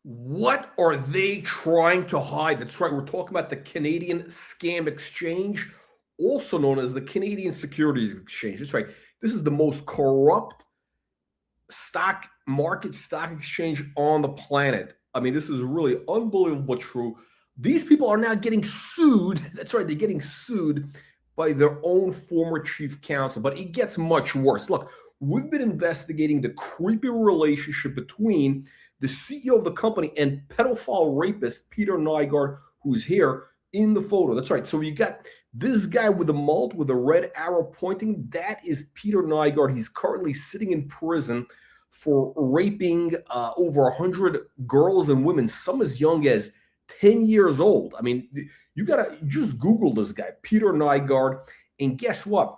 What are they trying to hide? That's right. We're talking about the Canadian Scam Exchange, also known as the Canadian Securities Exchange. That's right. This is the most corrupt stock exchange on the planet. I mean, this is really unbelievable true. These people are now getting sued. That's right. They're getting sued by their own former chief counsel. But it gets much worse. Look, we've been investigating the creepy relationship between the CEO of the company and pedophile rapist Peter Nygard, who's here in the photo. That's right. So you got this guy with the mullet with the red arrow pointing. That is Peter Nygard. He's currently sitting in prison for raping over 100 girls and women, some as young as 10 years old. I mean, you gotta just Google this guy, Peter Nygard, and guess what?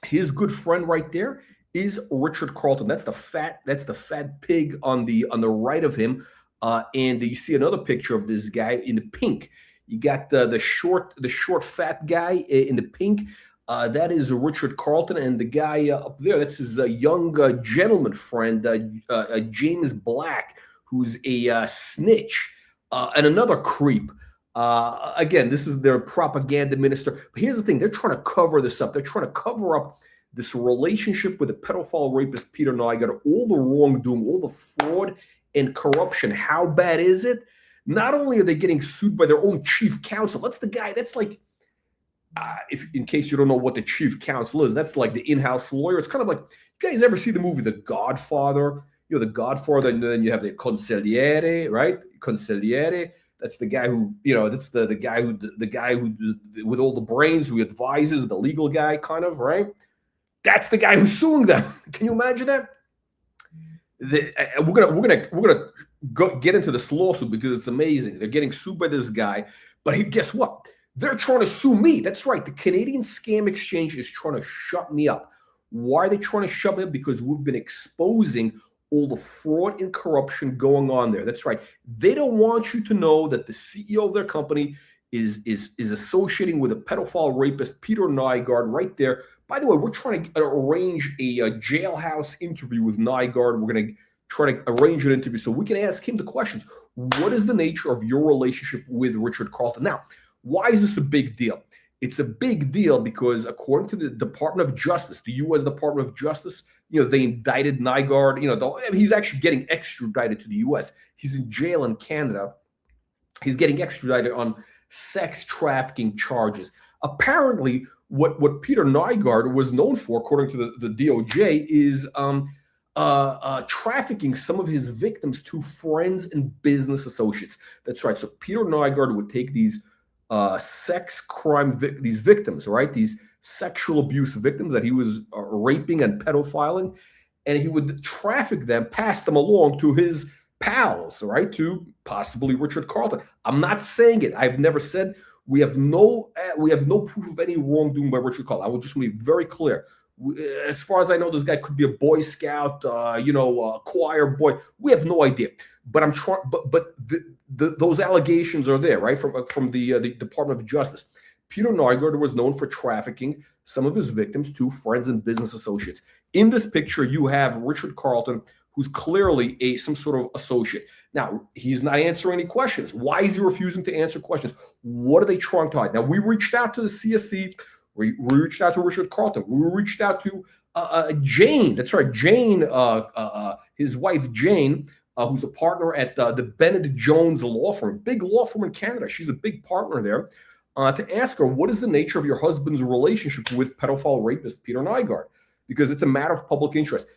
His good friend right there is Richard Carleton. That's the fat pig on the right of him. And you see another picture of this guy in the pink. You got the short fat guy in the pink. That is Richard Carleton, and the guy up there, that's his young gentleman friend, James Black, who's a snitch and another creep. Again, this is their propaganda minister. But here's the thing. They're trying to cover this up. They're trying to cover up this relationship with the pedophile rapist, Peter Nygard, all the wrongdoing, all the fraud and corruption. How bad is it? Not only are they getting sued by their own chief counsel, that's the guy, that's like, if in case you don't know what the chief counsel is, that's like the in-house lawyer. It's kind of like, you guys ever see the movie The Godfather? You know, The Godfather, and then you have the consigliere, right? Consigliere. That's the guy who, you know, that's the guy who with all the brains, who advises, the legal guy, kind of, right? That's the guy who's suing them. Can you imagine that? We're gonna get into this lawsuit because it's amazing. They're getting sued by this guy, but guess what? They're trying to sue me. That's right. The Canadian Scam Exchange is trying to shut me up. Why are they trying to shut me up? Because we've been exposing all the fraud and corruption going on there. That's right. They don't want you to know that the CEO of their company is associating with a pedophile rapist, Peter Nygard, right there. By the way, we're trying to arrange a jailhouse interview with Nygard. We're going to try to arrange an interview so we can ask him the questions. What is the nature of your relationship with Richard Carleton? Now, why is this a big deal? It's a big deal because according to the Department of Justice, the U.S. Department of Justice, you know, they indicted Nygard. You know, he's actually getting extradited to the U.S. He's in jail in Canada. He's getting extradited on sex trafficking charges. Apparently, what Peter Nygard was known for, according to the DOJ, is trafficking some of his victims to friends and business associates. That's right. So Peter Nygard would take these sex crime these victims, right? These sexual abuse victims that he was raping and pedophiling, and he would traffic them, pass them along to his pals, right? To possibly Richard Carleton. I'm not saying it. I've never said we have no proof of any wrongdoing by Richard Carleton. I would just be very clear. As far as I know, this guy could be a Boy Scout, choir boy. We have no idea. But I'm trying. But those allegations are there, right? From the Department of Justice. Peter Nygard was known for trafficking some of his victims to friends and business associates. In this picture, you have Richard Carleton, who's clearly some sort of associate. Now, he's not answering any questions. Why is he refusing to answer questions? What are they trying to hide? Now, we reached out to the CSC. We reached out to Richard Carleton. We reached out to Jane. That's right, Jane, his wife Jane, who's a partner at the Bennett Jones law firm, big law firm in Canada. She's a big partner there. To ask her, what is the nature of your husband's relationship with pedophile rapist Peter Nygard? Because it's a matter of public interest.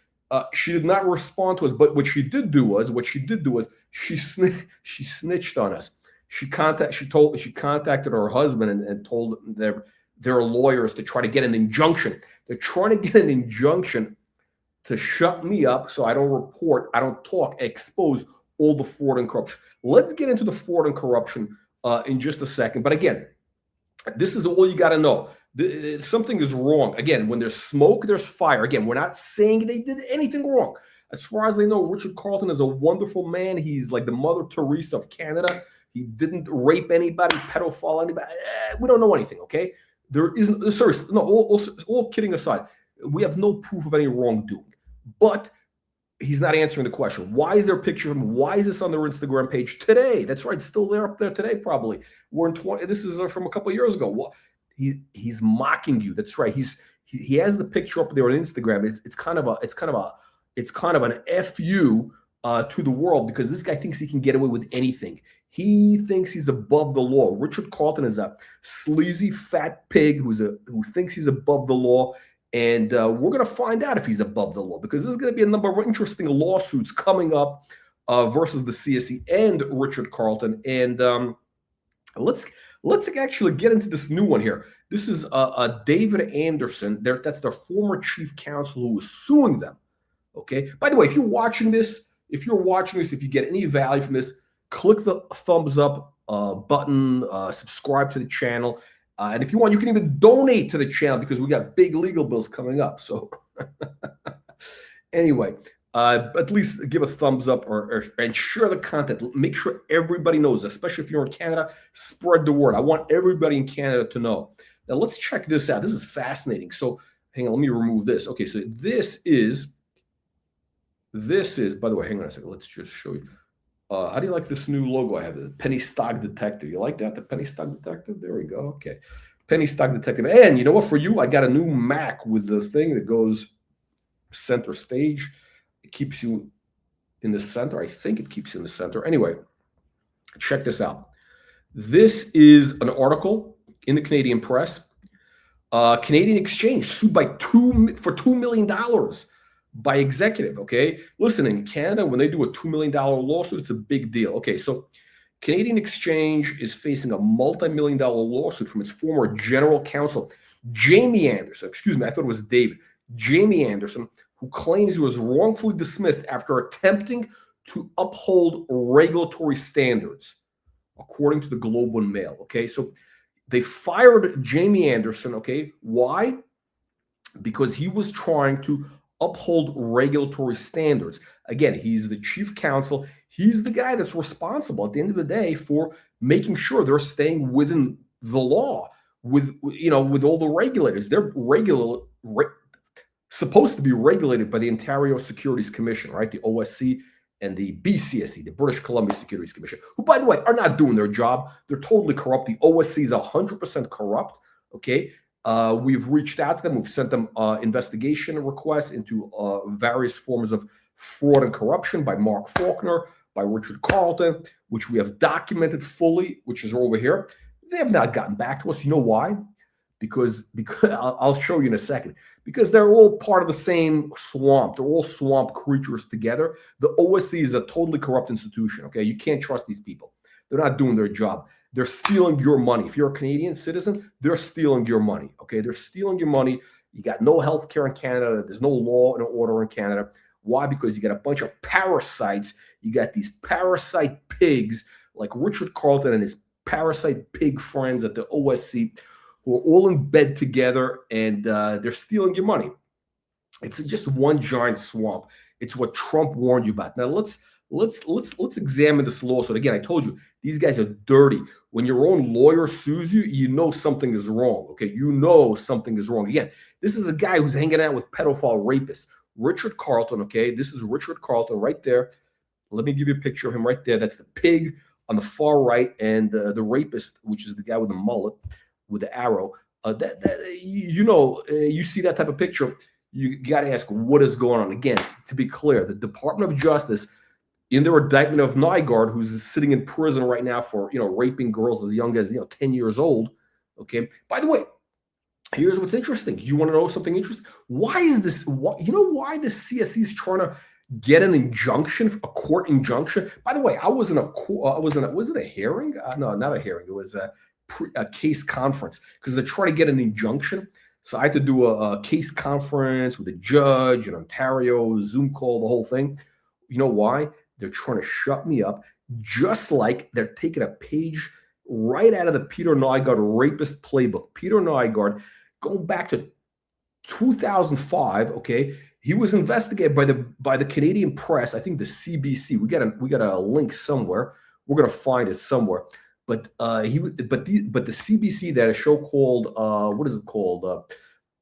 She did not respond to us, but what she did do was she snitched on us. She contacted her husband and told their lawyers to try to get an injunction. They're trying to get an injunction to shut me up so I don't report, I don't talk, expose all the fraud and corruption. Let's get into the fraud and corruption in just a second. But again, this is all you got to know. Something is wrong. Again, when there's smoke, there's fire. Again, we're not saying they did anything wrong. As far as I know, Richard Carleton is a wonderful man. He's like the Mother Teresa of Canada. He didn't rape anybody, pedophile anybody. We don't know anything, okay? There isn't, seriously, no, all kidding aside, we have no proof of any wrongdoing. But he's not answering the question. Why is there a picture of him? Why is this on their Instagram page today? That's right, still there up there today, probably. We're in 20. This is from a couple of years ago. What? He's mocking you. That's right. He has the picture up there on Instagram. It's kind of an FU to the world, because this guy thinks he can get away with anything. He thinks he's above the law. Richard Carleton is a sleazy fat pig who thinks he's above the law. And we're going to find out if he's above the law, because there's going to be a number of interesting lawsuits coming up versus the CSE and Richard Carleton. And let's actually get into this new one here. This is David Anderson. That's their former chief counsel who was suing them. Okay. By the way, if you're watching this, if you get any value from this, click the thumbs up button, subscribe to the channel. And if you want, you can even donate to the channel, because we got big legal bills coming up. So anyway, at least give a thumbs up and share the content. Make sure everybody knows, especially if you're in Canada, spread the word. I want everybody in Canada to know. Now let's check this out. This is fascinating. So hang on, let me remove this. Okay, so this is, by the way, hang on a second. Let's just show you. How do you like this new logo I have? The Penny Stock Detective. You like that? The Penny Stock Detective? There we go. Okay. Penny Stock Detective. And you know what? For you, I got a new Mac with the thing that goes center stage. It keeps you in the center. I think it keeps you in the center. Anyway, check this out. This is an article in the Canadian press. Canadian Exchange sued for $2 million. By executive. Okay, listen, in Canada, when they do a $2 million lawsuit, it's a big deal. Okay, so Canadian Exchange is facing a multi-million-dollar lawsuit from its former general counsel, Jamie Anderson. Excuse me, I thought it was David. Jamie Anderson, who claims he was wrongfully dismissed after attempting to uphold regulatory standards, according to the Globe and Mail. Okay, so they fired Jamie Anderson. Okay, why? Because he was trying to uphold regulatory standards. Again, he's the chief counsel. He's the guy that's responsible at the end of the day for making sure they're staying within the law with all the regulators. They're supposed to be regulated by the Ontario Securities Commission, right? The OSC and the BCSE, the British Columbia Securities Commission, who, by the way, are not doing their job. They're totally corrupt. The OSC is 100% corrupt. Okay. We've reached out to them. We've sent them investigation requests into various forms of fraud and corruption by Mark Faulkner, by Richard Carleton, which we have documented fully, which is over here. They have not gotten back to us. You know why? Because I'll show you in a second. Because they're all part of the same swamp. They're all swamp creatures together. The OSC is a totally corrupt institution. Okay, you can't trust these people. They're not doing their job. They're stealing your money. If you're a Canadian citizen, they're stealing your money. Okay, they're stealing your money. You got no health care in Canada. There's no law and order in Canada. Why? Because you got a bunch of parasites. You got these parasite pigs like Richard Carleton and his parasite pig friends at the OSC, who are all in bed together, and they're stealing your money. It's just one giant swamp. It's what Trump warned you about. Now let's examine this lawsuit. Again, I told you, these guys are dirty. When your own lawyer sues you, you know something is wrong. Okay, you know something is wrong. Again, this is a guy who's hanging out with pedophile rapists. Richard Carleton, okay? This is Richard Carleton right there. Let me give you a picture of him right there. That's the pig on the far right, and the rapist, which is the guy with the mullet, with the arrow. You see that type of picture, you got to ask, what is going on? Again, to be clear, the Department of Justice, in their indictment of Nygard, who's sitting in prison right now for raping girls as young as 10 years old. Okay. By the way, here's what's interesting. You want to know something interesting? Why is this? Why the CSE is trying to get an injunction, a court injunction? By the way, was it a hearing? No, not a hearing. It was a case conference, because they're trying to get an injunction. So I had to do a case conference with a judge in Ontario, Zoom call, the whole thing. You know why? They're trying to shut me up, just like they're taking a page right out of the Peter Nygard rapist playbook. Peter Nygard, going back to 2005, okay, he was investigated by the Canadian press. I think the CBC. We got a link somewhere. We're gonna find it somewhere. But the CBC, that a show called what is it called?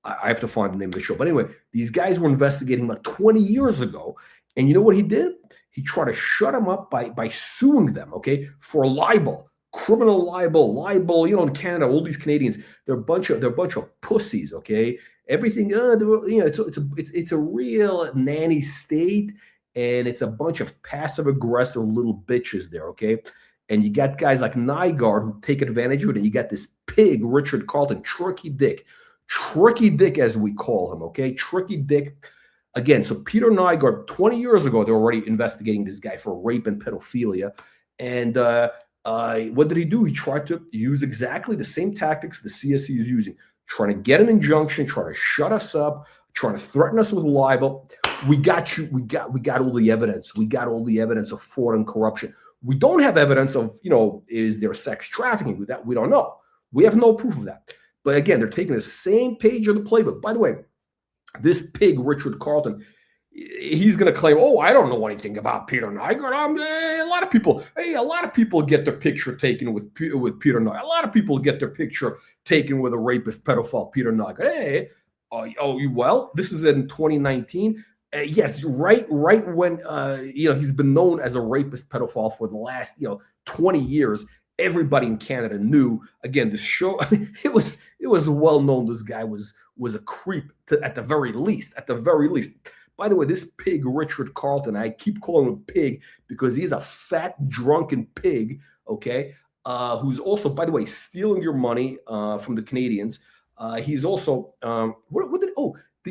I have to find the name of the show. But anyway, these guys were investigating like 20 years ago, And you know what he did? He tried to shut them up by suing them, okay, for libel, criminal libel. You know, in Canada, all these Canadians, they're a bunch of pussies, okay. Everything, you know, it's a real nanny state, and it's a bunch of passive aggressive little bitches there, okay. And you got guys like Nygard who take advantage of it, and you got this pig Richard Carleton, Tricky Dick as we call him, okay, Tricky Dick. Again, so Peter Nygard, 20 years ago, they're already investigating this guy for rape and pedophilia. And what did he do? He tried to use exactly the same tactics the CSC is using, trying to get an injunction, trying to shut us up, trying to threaten us with libel. We got you. We got all the evidence. We got all the evidence of fraud and corruption. We don't have evidence of, you know, is there sex trafficking with that? We don't know. We have no proof of that. But again, they're taking the same page of the playbook. By the way, this pig, Richard Carleton, he's going to claim, oh, I don't know anything about Peter Nygard. A lot of people get their picture taken with Peter Nygard. A lot of people get their picture taken with a rapist, pedophile, Peter Nygard. Hey, well, this is in 2019. Yes, right when you know, he's been known as a rapist, pedophile for the last 20 years. Everybody in Canada knew. Again, this show, it was well known. This guy was a creep at the very least. At the very least. By the way, this pig, Richard Carleton, I keep calling him a pig because he's a fat, drunken pig. Okay, who's also, by the way, stealing your money from the Canadians. He's also do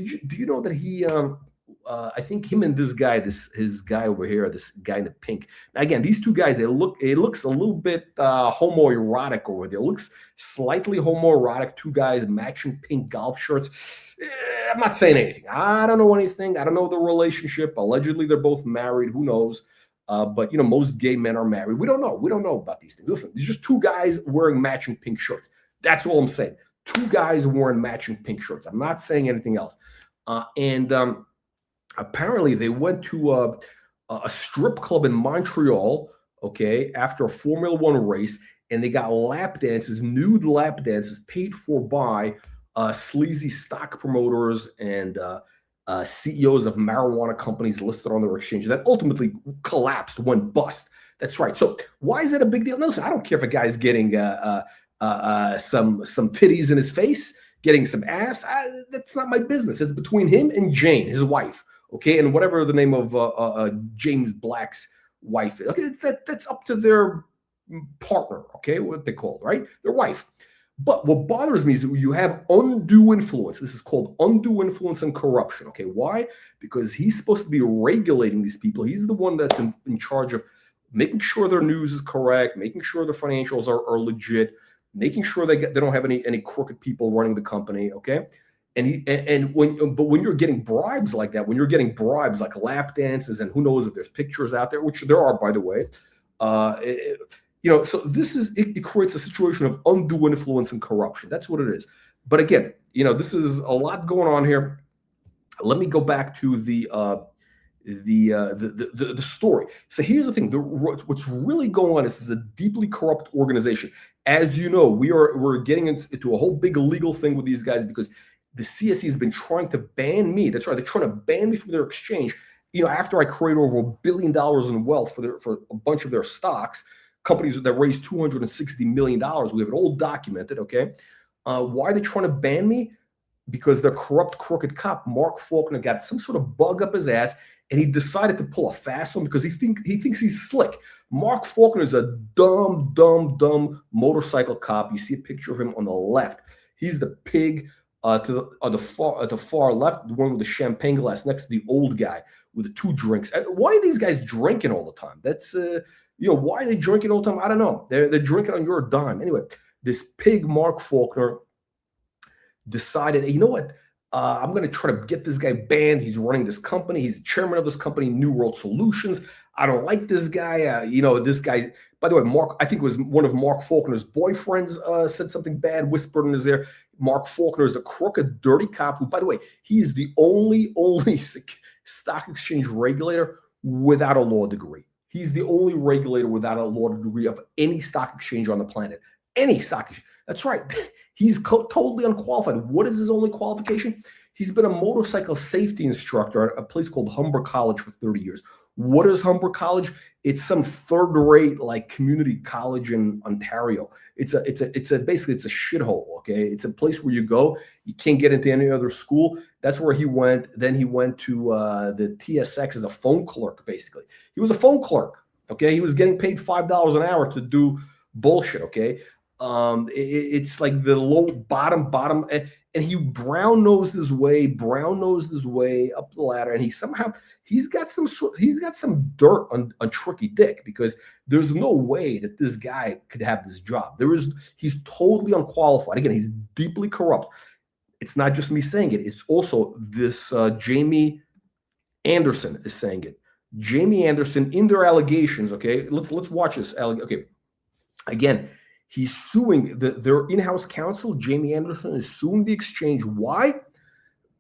you know that he? I think him and this guy, his guy over here, this guy in the pink. Now again, these two guys, it looks a little bit homoerotic over there. It looks slightly homoerotic. Two guys matching pink golf shirts. I'm not saying anything. I don't know anything. I don't know the relationship. Allegedly, they're both married. Who knows? But most gay men are married. We don't know. We don't know about these things. Listen, there's just two guys wearing matching pink shirts. That's all I'm saying. Two guys wearing matching pink shirts. I'm not saying anything else. Apparently, they went to a strip club in Montreal, okay, after a Formula One race, and they got lap dances, nude lap dances, paid for by sleazy stock promoters and CEOs of marijuana companies listed on their exchange that ultimately collapsed, went bust. That's right. So why is that a big deal? No, listen, I don't care if a guy's getting some titties in his face, getting some ass. That's not my business. It's between him and Jane, his wife. Okay, and whatever the name of James Black's wife is. Okay, that's up to their partner, okay, what they call it, right? Their wife. But what bothers me is that you have undue influence. This is called undue influence and corruption, okay? Why? Because he's supposed to be regulating these people. He's the one that's in charge of making sure their news is correct, making sure their financials are legit, making sure they don't have any crooked people running the company, okay? And when you're getting bribes like that, when you're getting bribes like lap dances, and who knows if there's pictures out there, which there are, by the way, so it creates a situation of undue influence and corruption. That's what it is. But again, this is a lot going on here. Let me go back to the story. So here's the thing: what's really going on is a deeply corrupt organization. As you know, we're getting into a whole big legal thing with these guys because the CSE has been trying to ban me. That's right. They're trying to ban me from their exchange. After I created over $1 billion in wealth for a bunch of their stocks, companies that raised $260 million. We have it all documented. Okay. Why are they trying to ban me? Because the corrupt, crooked cop, Mark Faulkner, got some sort of bug up his ass, and he decided to pull a fast one because he thinks he's slick. Mark Faulkner is a dumb motorcycle cop. You see a picture of him on the left. He's the pig. At the far left, the one with the champagne glass next to the old guy with the two drinks. Why are these guys drinking all the time? That's why are they drinking all the time? I don't know. They're drinking on your dime. Anyway, this pig Mark Faulkner decided, hey, you know what? I'm going to try to get this guy banned. He's running this company. He's the chairman of this company, New World Solutions. I don't like this guy. This guy, by the way, Mark, I think it was one of Mark Faulkner's boyfriends said something bad, whispered in his ear. Mark Faulkner is a crooked, dirty cop who, by the way, he is the only stock exchange regulator without a law degree. He's the only regulator without a law degree of any stock exchange on the planet. Any stock exchange. That's right. He's totally unqualified. What is his only qualification? He's been a motorcycle safety instructor at a place called Humber College for 30 years. What is Humber College? It's some third-rate like community college in Ontario. Basically it's a shithole. Okay, it's a place where you go, you can't get into any other school. That's where he went. Then he went to the TSX as a phone clerk. Basically, he was a phone clerk. Okay, he was getting paid $5 an hour to do bullshit. Okay, it's like the low bottom, and he brown nosed his way up the ladder, and he's got some dirt on Tricky Dick, because there's no way that this guy could have this job. He's totally unqualified. Again, he's deeply corrupt. It's not just me saying it. It's also this Jamie Anderson is saying it. Jamie Anderson in their allegations. Okay, let's watch this. Okay, again, he's suing their in-house counsel. Jamie Anderson is suing the exchange. Why?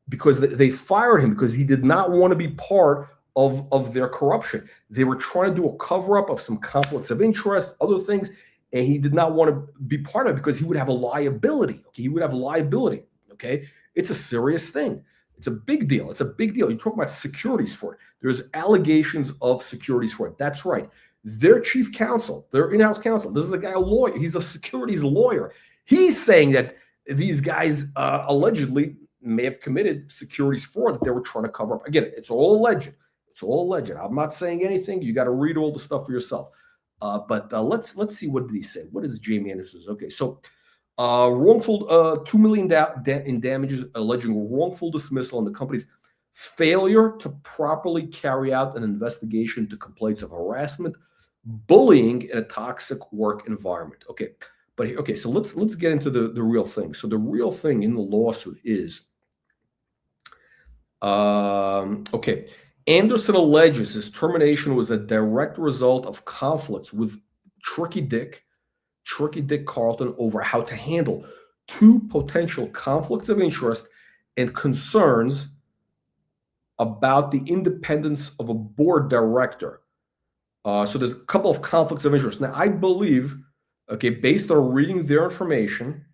Because they fired him because he did not want to be part of their corruption. They were trying to do a cover-up of some conflicts of interest, other things, and he did not want to be part of it because he would have a liability. Okay, he would have a liability. Okay, it's a serious thing. It's a big deal. It's a big deal. You talk about securities fraud. There's allegations of securities fraud. That's right. Their chief counsel, their in-house counsel, this is a guy, a lawyer. He's a securities lawyer. He's saying that these guys allegedly may have committed securities fraud that they were trying to cover up. Again, it's all alleged. It's all alleged. I'm not saying anything. You got to read all the stuff for yourself. But let's see, what did he say? What is Jamie Anderson's? Okay, so wrongful $2 million in damages, alleging wrongful dismissal and the company's failure to properly carry out an investigation to complaints of harassment, bullying, and a toxic work environment. Okay, but okay, so let's get into the real thing. So the real thing in the lawsuit is, okay, Anderson alleges his termination was a direct result of conflicts with Tricky Dick Carleton over how to handle two potential conflicts of interest and concerns about the independence of a board director. So there's a couple of conflicts of interest. Now, I believe, okay, based on reading their information,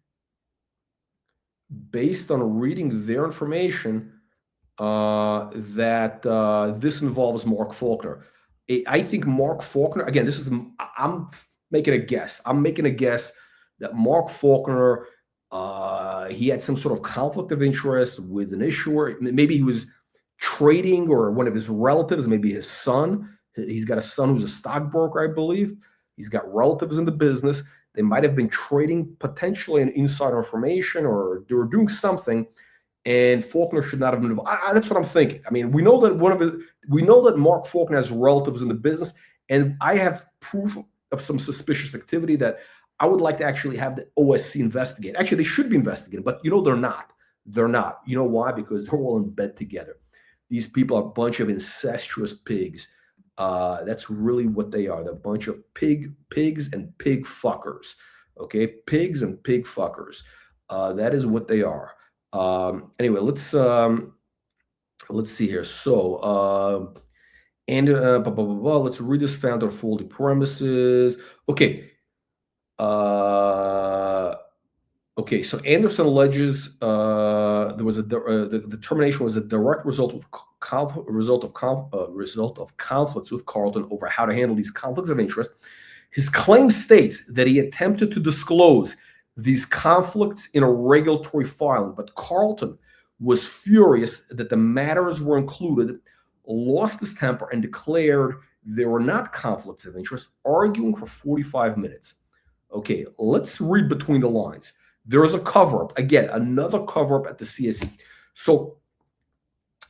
that this involves Mark Faulkner. I think Mark Faulkner, again, I'm making a guess. I'm making a guess that Mark Faulkner, he had some sort of conflict of interest with an issuer. Maybe he was trading, or one of his relatives, maybe his son. He's got a son who's a stockbroker, I believe. He's got relatives in the business. They might have been trading potentially an insider information, or they were doing something, and Faulkner should not have been involved. That's what I'm thinking. I mean, we know that Mark Faulkner has relatives in the business, and I have proof of some suspicious activity that I would like to actually have the OSC investigate. Actually, they should be investigating, but they're not. They're not. You know why? Because they're all in bed together. These people are a bunch of incestuous pigs. That's really what they are. They're a bunch of pigs and pig fuckers. Okay, pigs and pig fuckers. That is what they are. Anyway, let's see here. So, let's read this. Found on faulty premises. Okay. Okay, so Anderson alleges there was the termination was a direct result of conflicts with Carleton over how to handle these conflicts of interest. His claim states that he attempted to disclose these conflicts in a regulatory filing, but Carleton was furious that the matters were included, lost his temper, and declared there were not conflicts of interest, arguing for 45 minutes. Okay, let's read between the lines. There is a cover-up. Again, another cover-up at the CSE. So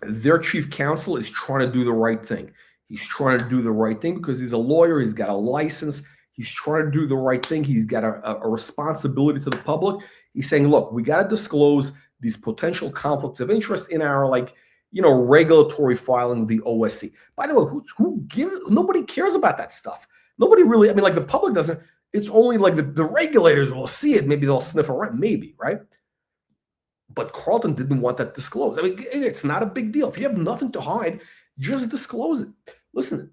their chief counsel is trying to do the right thing. He's trying to do the right thing because he's a lawyer. He's got a license. He's trying to do the right thing. He's got a responsibility to the public. He's saying, look, we got to disclose these potential conflicts of interest in our, regulatory filing with the OSC. By the way, nobody cares about that stuff. Nobody really, the public doesn't. It's only like the regulators will see it. Maybe they'll sniff around, maybe, right? But Carleton didn't want that disclosed. It's not a big deal. If you have nothing to hide, just disclose it. Listen,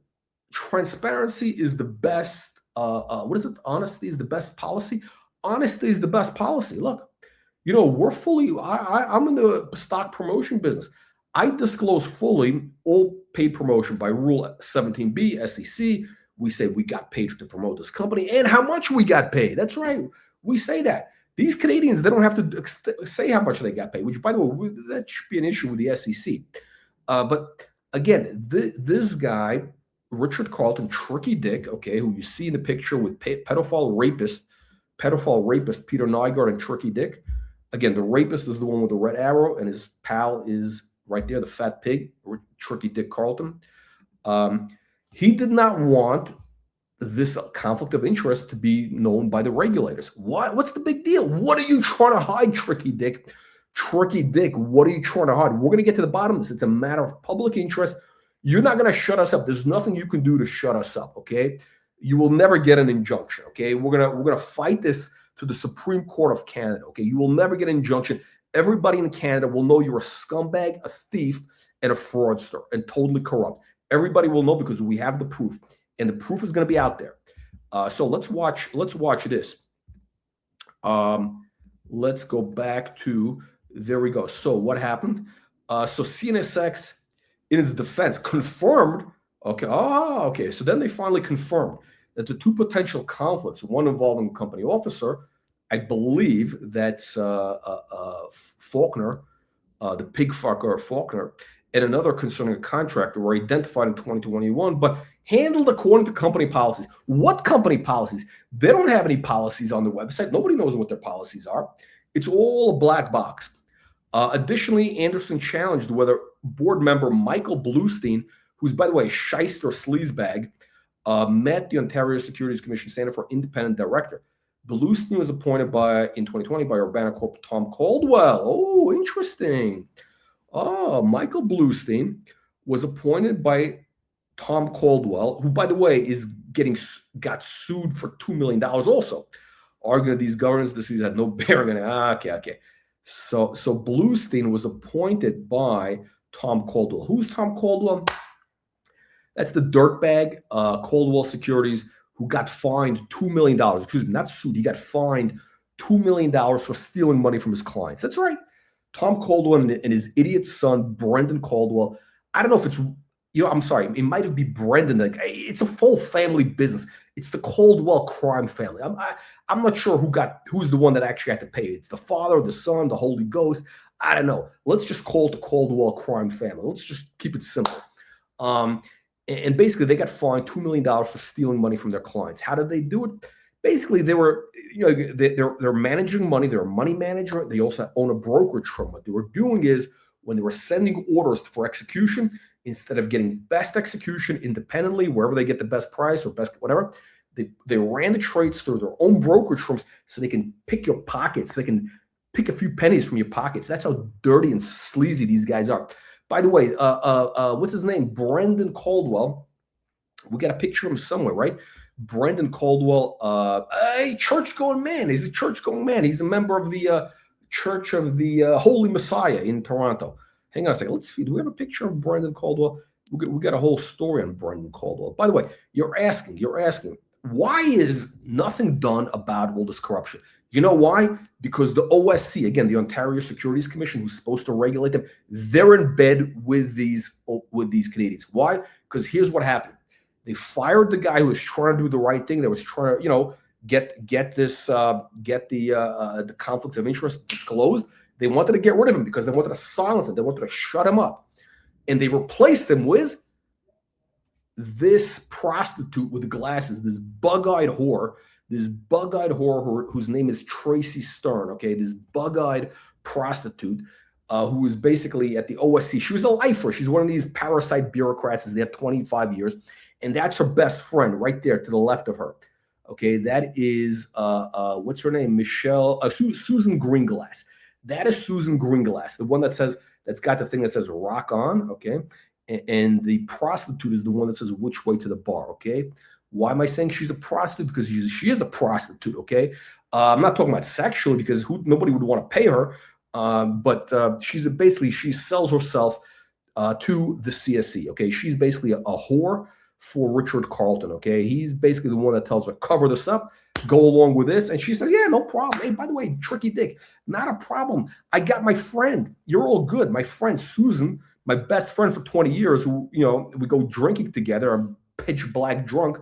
transparency is the best. What is it? Honesty is the best policy. Honesty is the best policy. Look, We're fully, I'm in the stock promotion business. I disclose fully all paid promotion by Rule 17B, SEC. We say we got paid to promote this company and how much we got paid. That's right. We say that. These Canadians, they don't have to say how much they got paid, which, by the way, that should be an issue with the SEC. But again, this guy, Richard Carleton, Tricky Dick, okay, who you see in the picture with pedophile rapist Peter Nygard and Tricky Dick. Again, the rapist is the one with the red arrow, and his pal is right there, the fat pig, Tricky Dick Carleton. He did not want this conflict of interest to be known by the regulators. What's the big deal? What are you trying to hide, Tricky Dick? Tricky Dick, what are you trying to hide? We're going to get to the bottom of this. It's a matter of public interest. You're not going to shut us up. There's nothing you can do to shut us up, okay? You will never get an injunction, okay? We're gonna fight this to the Supreme Court of Canada, okay? You will never get an injunction. Everybody in Canada will know you're a scumbag, a thief, and a fraudster, and totally corrupt. Everybody will know because we have the proof, and the proof is going to be out there. So let's watch this. Let's go back to, there we go. So what happened? So CNSX, in its defense, confirmed. Okay. So then they finally confirmed that the two potential conflicts, one involving a company officer, I believe that's Faulkner, the pig fucker Faulkner, and another concerning a contractor were identified in 2021, but handled according to company policies. What company policies? They don't have any policies on the website. Nobody knows what their policies are. It's all a black box. Additionally, Anderson challenged whether board member Michael Bluestein, who's, by the way, a shyster sleazebag, met the Ontario Securities Commission standard for independent director. Bluestein was appointed in 2020 by Urbana Corp Tom Caldwell. Oh, interesting. Michael Bluestein was appointed by Tom Caldwell, who, by the way, got sued for $2 million also, arguing that these governance decisions had no bearing on it. Okay. So Bluestein was appointed by Tom Caldwell. Who's Tom Caldwell? That's the dirtbag, Caldwell Securities, who got fined $2 million. Excuse me, not sued. He got fined $2 million for stealing money from his clients. That's right. Tom Caldwell and his idiot son, Brendan Caldwell. I don't know if it's, I'm sorry, it might have been Brendan. It's a full family business. It's the Caldwell crime family. I'm not sure who's the one that actually had to pay. It's the Father, the Son, the Holy Ghost. I don't know. Let's just call it the Caldwell crime family. Let's just keep it simple. And basically, they got fined $2 million for stealing money from their clients. How did they do it? Basically, they were, they're managing money. They're a money manager. They also own a brokerage firm. What they were doing is, when they were sending orders for execution, instead of getting best execution independently, wherever they get the best price or best whatever, they ran the trades through their own brokerage firms so they can pick your pockets. They can pick a few pennies from your pockets. That's how dirty and sleazy these guys are. By the way, what's his name? Brendan Caldwell. We got a picture of him somewhere, right? Brendan Caldwell, a church-going man. He's a church-going man. He's a member of the Church of the Holy Messiah in Toronto. Hang on a second. Let's see. Do we have a picture of Brendan Caldwell? We got a whole story on Brendan Caldwell. By the way, you're asking, why is nothing done about all this corruption? You know why? Because the OSC, again, the Ontario Securities Commission, who's supposed to regulate them, they're in bed with these Canadians. Why? Because here's what happened. They fired the guy who was trying to do the right thing. That was trying to, get the conflicts of interest disclosed. They wanted to get rid of him because they wanted to silence him. They wanted to shut him up. And they replaced him with this prostitute with the glasses, this bug-eyed whore whose name is Tracy Stern, okay? This bug-eyed prostitute who was basically at the OSC. She was a lifer. She's one of these parasite bureaucrats. They have 25 years. And that's her best friend right there to the left of her. Okay, that is, what's her name? Susan Greenglass. That is Susan Greenglass, the one that's got the thing that says rock on, okay? And the prostitute is the one that says which way to the bar, okay? Why am I saying she's a prostitute? Because she is a prostitute, okay? I'm not talking about sexually because nobody would want to pay her, but she sells herself to the CSC, okay? She's basically a whore for Richard Carleton, okay? He's basically the one that tells her, cover this up, go along with this. And she says, yeah, no problem. Hey, by the way, Tricky Dick, not a problem. I got my friend. You're all good. My friend, Susan, my best friend for 20 years, who, you know, we go drinking together. I'm pitch black drunk.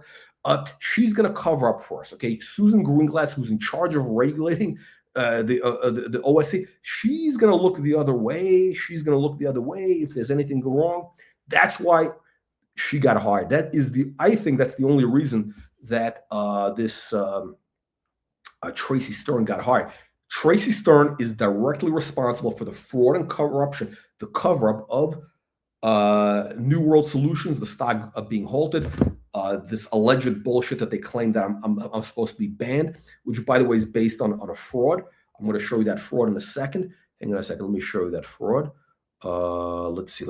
She's going to cover up for us, okay? Susan Greenglass, who's in charge of regulating the OSC, she's going to look the other way. She's going to look the other way if there's anything wrong. That's why she got hired. That is I think that's the only reason that Tracy Stern got hired. Tracy Stern is directly responsible for the fraud and corruption, the cover-up of New World Solutions, the stock being halted, this alleged bullshit that they claim that I'm supposed to be banned, which, by the way, is based on a fraud. I'm going to show you that fraud in a second. Hang on a second. Let me show you that fraud. Let's see.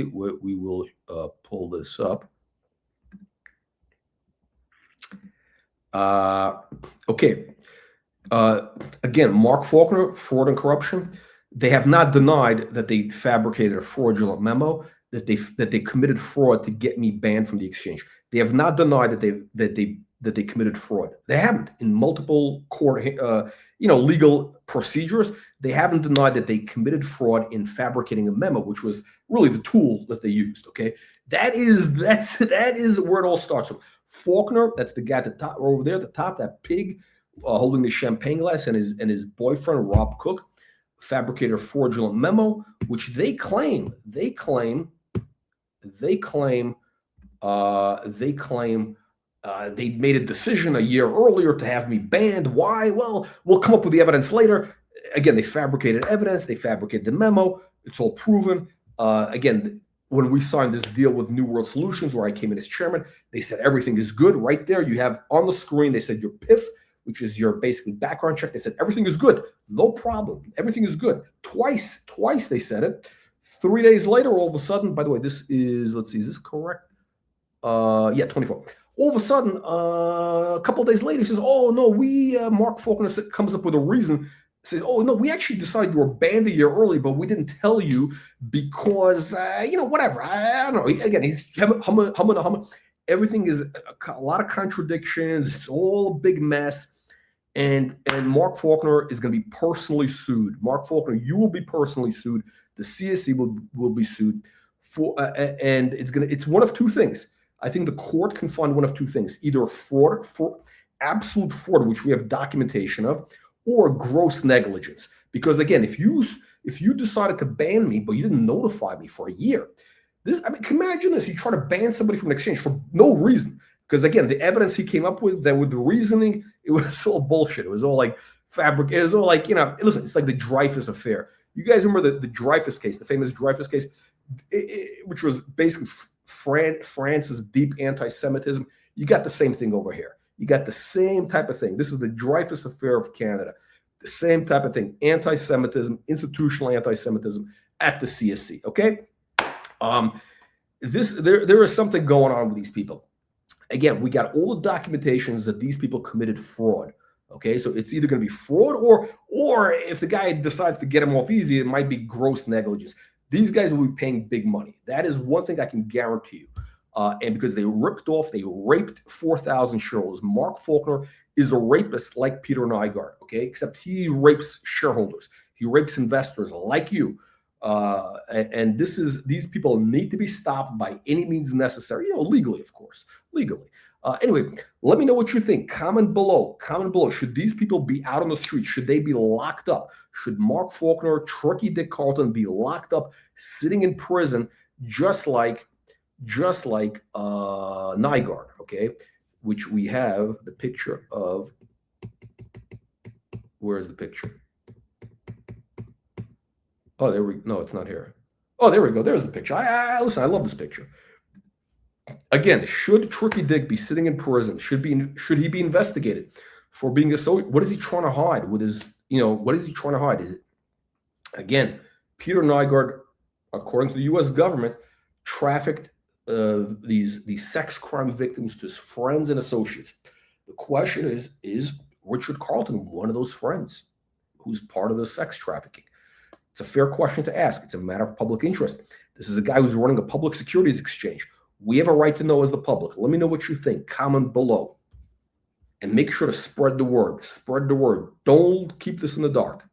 We will pull this up. Okay. Again, Mark Faulkner, fraud and corruption. They have not denied that they fabricated a fraudulent memo, that they committed fraud to get me banned from the exchange. They have not denied that they committed fraud. They haven't. In multiple court legal procedures, they haven't denied that they committed fraud in fabricating a memo, which was really the tool that they used. Okay, that is where it all starts from. Faulkner, that's the guy at the top over there, the top, that pig holding the champagne glass, and his boyfriend Rob Cook fabricated a fraudulent memo, which they claim they made a decision a year earlier to have me banned. Why? Well, we'll come up with the evidence later. Again, they fabricated evidence. They fabricated the memo. It's all proven. Again, when we signed this deal with New World Solutions, where I came in as chairman, they said everything is good. Right there, you have on the screen, they said your PIF, which is your basically background check. They said everything is good. No problem. Everything is good. Twice they said it. 3 days later, all of a sudden, by the way, this is, let's see, is this correct? Yeah, 24. All of a sudden, a couple of days later, he says, oh, no, Mark Faulkner comes up with a reason, says, oh, no, we actually decided you were banned a year early, but we didn't tell you because, whatever. I don't know. Again, he's humming. Everything is a lot of contradictions. It's all a big mess. And Mark Faulkner is going to be personally sued. Mark Faulkner, you will be personally sued. The CSE will be sued for, and it's one of two things. I think the court can find one of two things: either fraud, absolute fraud, which we have documentation of, or gross negligence. Because again, if you decided to ban me, but you didn't notify me for a year, imagine this: you try to ban somebody from an exchange for no reason. Because again, the evidence he came up with, with the reasoning, it was all bullshit. It was all like fabric. It was all like, listen, it's like the Dreyfus affair. You guys remember the Dreyfus case, the famous Dreyfus case, which was basically France's deep anti-Semitism. You got the same thing over here. You got the same type of thing. This is the Dreyfus affair of Canada. The same type of thing: anti-Semitism, institutional anti-Semitism at the CSC. Okay, there is something going on with these people. Again, we got all the documentations that these people committed fraud. Okay, so it's either going to be fraud or if the guy decides to get him off easy, it might be gross negligence. These guys will be paying big money. That is one thing I can guarantee you. And because they raped 4,000 shareholders. Mark Faulkner is a rapist like Peter Nygard, okay? Except he rapes shareholders. He rapes investors like you. And these people need to be stopped by any means necessary, legally, of course, legally. Anyway, let me know what you think. Comment below. Should these people be out on the street? Should they be locked up? Should Mark Faulkner, Tricky Dick Carleton be locked up, sitting in prison, just like Nygard, okay? Which we have the picture of. Where's the picture? Oh, no, it's not here. Oh, there we go. There's the picture. Listen, I love this picture. Again, should Tricky Dick be sitting in prison? Should he be investigated for being what is he trying to hide with his, what is he trying to hide? Is it, again, Peter Nygard, according to the U.S. government, trafficked these sex crime victims to his friends and associates. The question is Richard Carleton one of those friends who's part of the sex trafficking? It's a fair question to ask. It's a matter of public interest. This is a guy who's running a public securities exchange. We have a right to know as the public. Let me know what you think. Comment below. And make sure to spread the word. Spread the word. Don't keep this in the dark.